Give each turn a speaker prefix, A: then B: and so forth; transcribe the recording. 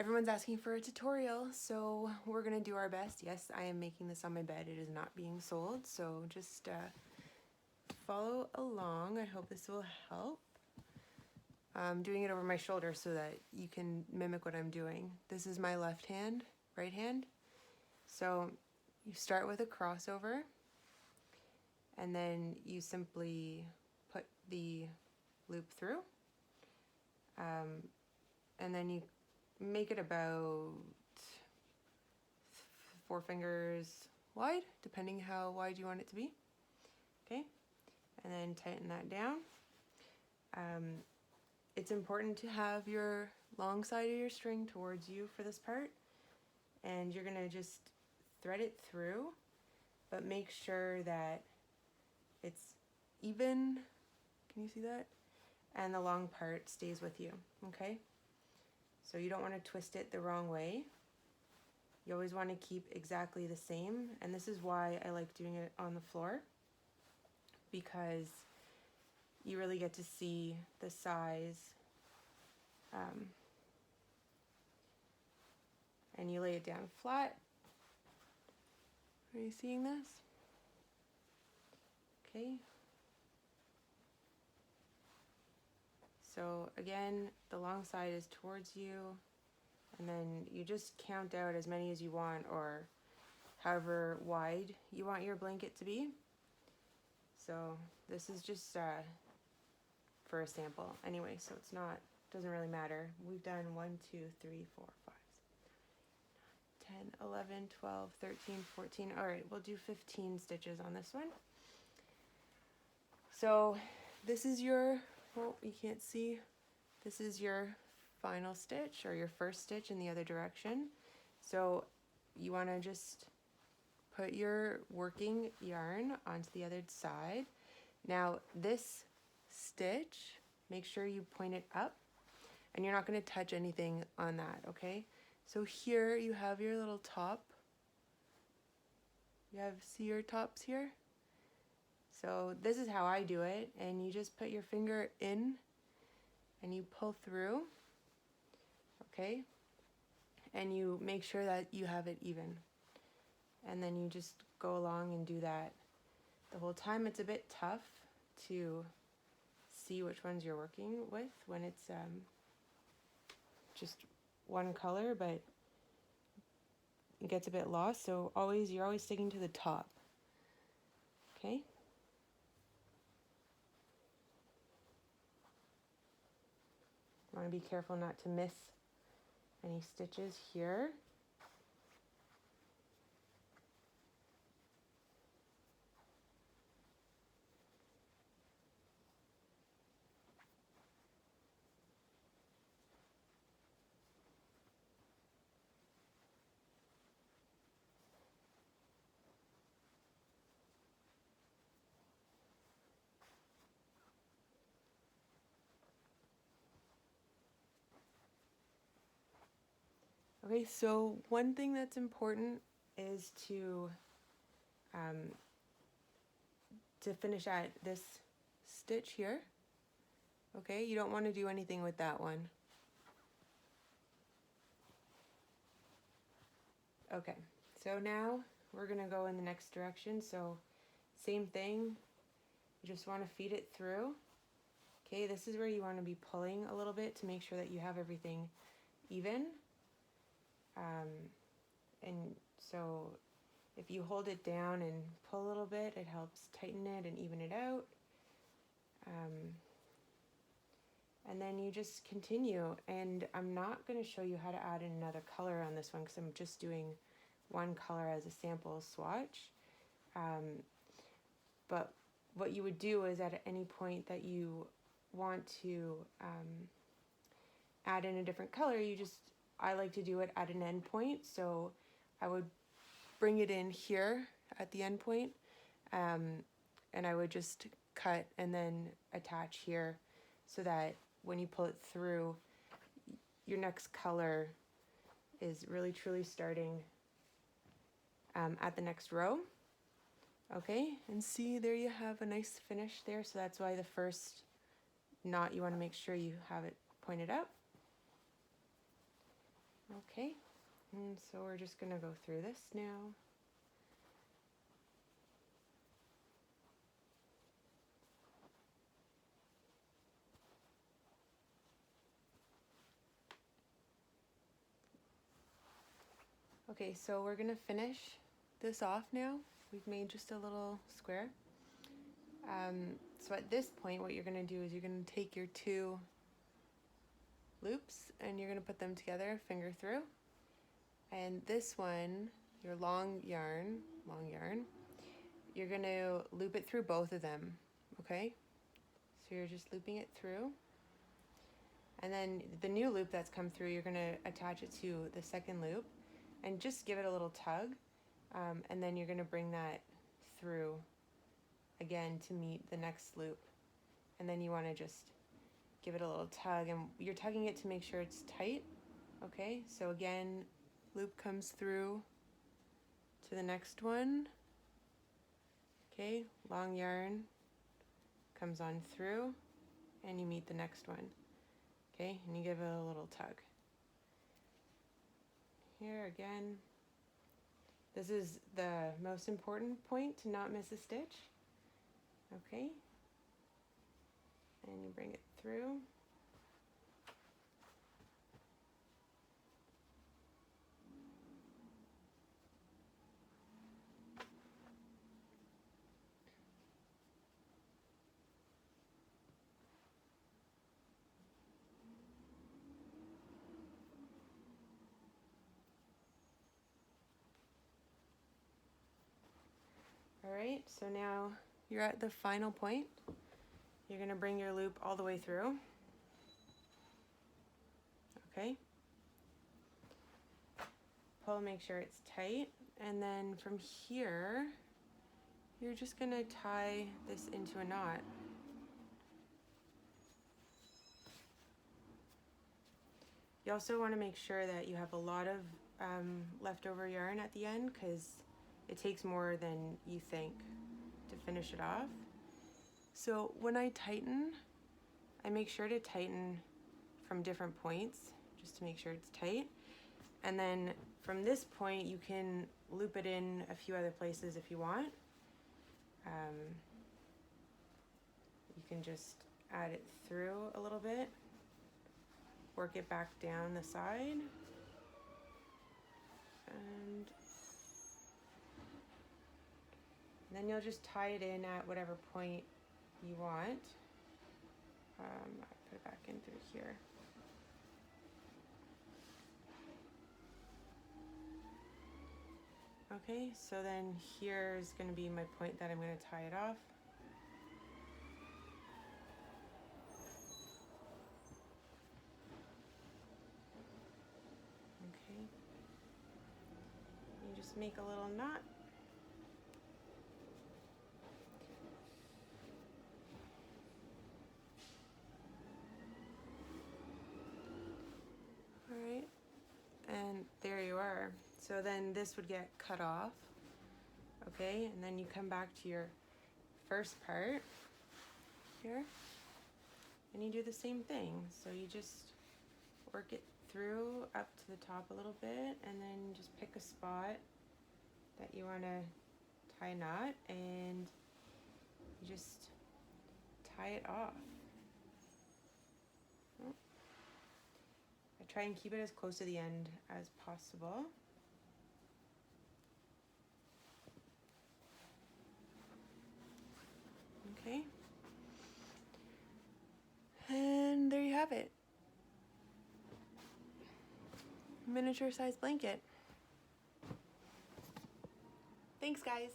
A: Everyone's asking for a tutorial, so we're gonna do our best. Yes, I am making this on my bed. It is not being sold, so just follow along. I hope this will help. I'm doing it over my shoulder so that you can mimic what I'm doing. This is my left hand, right hand. So you start with a crossover, and then you simply put the loop through, and then you make it about 4 fingers wide, depending how wide you want it to be. Okay, and then tighten that down. It's important to have your long side of your string towards you for this part, and you're gonna just thread it through, but make sure that it's even. Can you see that? And the long part stays with you, okay? So you don't want to twist it the wrong way. You always want to keep exactly the same, and this is why I like doing it on the floor, because you really get to see the size, and you lay it down flat. Are you seeing this? Okay. So again, the long side is towards you, and then you just count out as many as you want, or however wide you want your blanket to be. So this is just for a sample anyway, so it's not, doesn't really matter. We've done 1, 2, 3, 4, 5, 10, 11, 12, 13, 14. All right, we'll do 15 stitches on this one. So this is your, well, you can't see, this is your final stitch, or your first stitch in the other direction. So you want to just put your working yarn onto the other side. Now this stitch, make sure you point it up, and you're not going to touch anything on that, okay? So here you have your little top. You have, see your tops here? So this is how I do it, and you just put your finger in and you pull through, okay? And you make sure that you have it even. And then you just go along and do that the whole time. It's a bit tough to see which ones you're working with when it's just one color, but it gets a bit lost. So you're always sticking to the top, okay? You want to be careful not to miss any stitches here. Okay, so one thing that's important is to finish at this stitch here. Okay, you don't want to do anything with that one. Okay, so now we're gonna go in the next direction. So same thing, you just want to feed it through. Okay, this is where you want to be pulling a little bit to make sure that you have everything even. And so if you hold it down and pull a little bit, it helps tighten it and even it out. And then you just continue, and I'm not going to show you how to add in another color on this one because I'm just doing one color as a sample swatch. But what you would do is at any point that you want to add in a different color, I like to do it at an end point. So I would bring it in here at the end point, and I would just cut and then attach here so that when you pull it through, your next color is really truly starting at the next row. Okay, and see, there you have a nice finish there. So that's why the first knot, you want to make sure you have it pointed up. Okay, and so we're just going to go through this now. Okay, so we're going to finish this off now. We've made just a little square. So at this point, what you're going to do is you're going to take your two loops and you're going to put them together, finger through. And this one, your long yarn, you're going to loop it through both of them, okay? So you're just looping it through. And then the new loop that's come through, you're going to attach it to the second loop and just give it a little tug. And then you're going to bring that through again to meet the next loop. And then you want to just give it a little tug, and you're tugging it to make sure it's tight. Okay, so again, loop comes through to the next one. Okay, long yarn comes on through and you meet the next one. Okay, and you give it a little tug. Here again, this is the most important point, to not miss a stitch. Okay, and you bring it through. All right, so now you're at the final point. You're going to bring your loop all the way through. Okay. Pull, make sure it's tight, and then from here, you're just going to tie this into a knot. You also want to make sure that you have a lot of leftover yarn at the end, because it takes more than you think to finish it off. So when I tighten, I make sure to tighten from different points just to make sure it's tight. And then from this point, you can loop it in a few other places if you want. You can just add it through a little bit, work it back down the side, and then you'll just tie it in at whatever point you want. I put it back in through here. Okay, so then here's going to be my point that I'm going to tie it off. Okay, you just make a little knot. All right, and there you are. So then this would get cut off, okay? And then you come back to your first part here, and you do the same thing. So you just work it through up to the top a little bit, and then just pick a spot that you want to tie a knot, and you just tie it off. I try and keep it as close to the end as possible. Okay, and there you have it. Miniature size blanket. Thanks, guys.